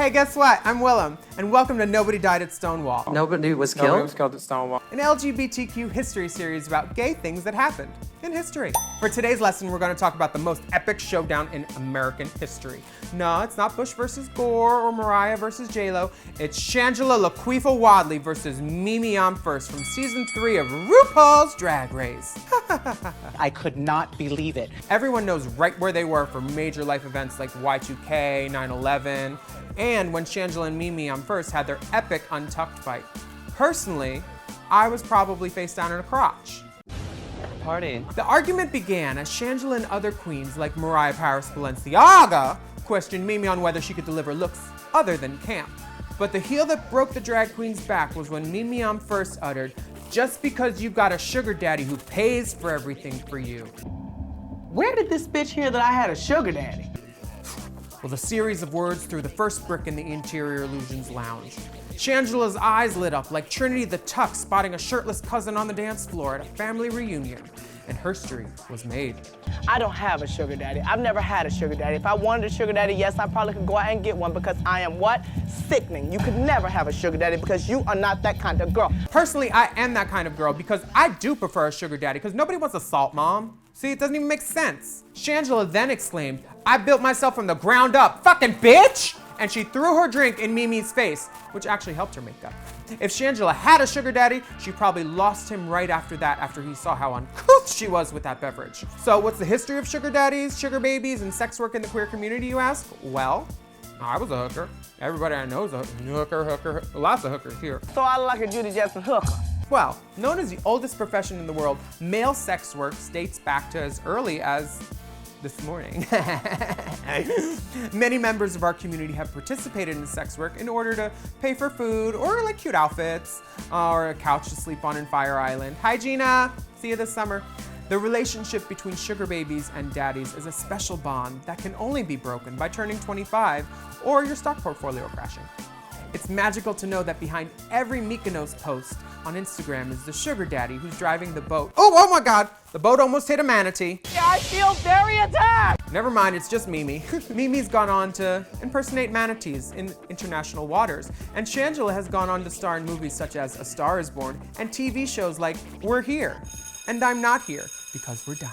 Hey, guess what? I'm Willam, and welcome to Nobody Died at Stonewall. Nobody was killed? Nobody was killed at Stonewall. An LGBTQ history series about gay things that happened in history. For today's lesson, we're going to talk about the most epic showdown in American history. No, it's not Bush versus Gore or Mariah versus J-Lo. It's Shangela LaQuifa Wadley versus Mimi I'm First from season 3 of RuPaul's Drag Race. I could not believe it. Everyone knows right where they were for major life events like Y2K, 9/11, and when Shangela and Mimi I'm First had their epic untucked fight. Personally, I was probably face down in a crotch. Party. The argument began as Shangela and other queens like Mariah Paris Balenciaga questioned Mimi on whether she could deliver looks other than camp. But the heel that broke the drag queen's back was when Mimi I'm First uttered, "Just because you got a sugar daddy who pays for everything for you." Where did this bitch hear that I had a sugar daddy? Well, the series of words threw the first brick in the Interior Illusions lounge. Shangela's eyes lit up like Trinity the Tuck spotting a shirtless cousin on the dance floor at a family reunion, and history was made. I don't have a sugar daddy. I've never had a sugar daddy. If I wanted a sugar daddy, yes, I probably could go out and get one because I am what? Sickening. You could never have a sugar daddy because you are not that kind of girl. Personally, I am that kind of girl because I do prefer a sugar daddy because nobody wants a salt mom. See, it doesn't even make sense. Shangela then exclaimed, "I built myself from the ground up, fucking bitch!" And she threw her drink in Mimi's face, which actually helped her make up. If Shangela had a sugar daddy, she probably lost him right after that after he saw how uncouth she was with that beverage. So what's the history of sugar daddies, sugar babies, and sex work in the queer community, you ask? Well, I was a hooker. Everybody I know is a hooker, lots of hookers here. So I like a Judy Jetson hooker. Well, known as the oldest profession in the world, male sex work dates back to as early as this morning. Many members of our community have participated in sex work in order to pay for food or like cute outfits or a couch to sleep on in Fire Island. Hi, Gina. See you this summer. The relationship between sugar babies and daddies is a special bond that can only be broken by turning 25 or your stock portfolio crashing. It's magical to know that behind every Mykonos post on Instagram is the sugar daddy who's driving the boat. Oh my God, the boat almost hit a manatee. Yeah, I feel very attacked. Never mind, it's just Mimi. Mimi's gone on to impersonate manatees in international waters, and Shangela has gone on to star in movies such as A Star is Born and TV shows like We're Here, and I'm Not Here because we're done.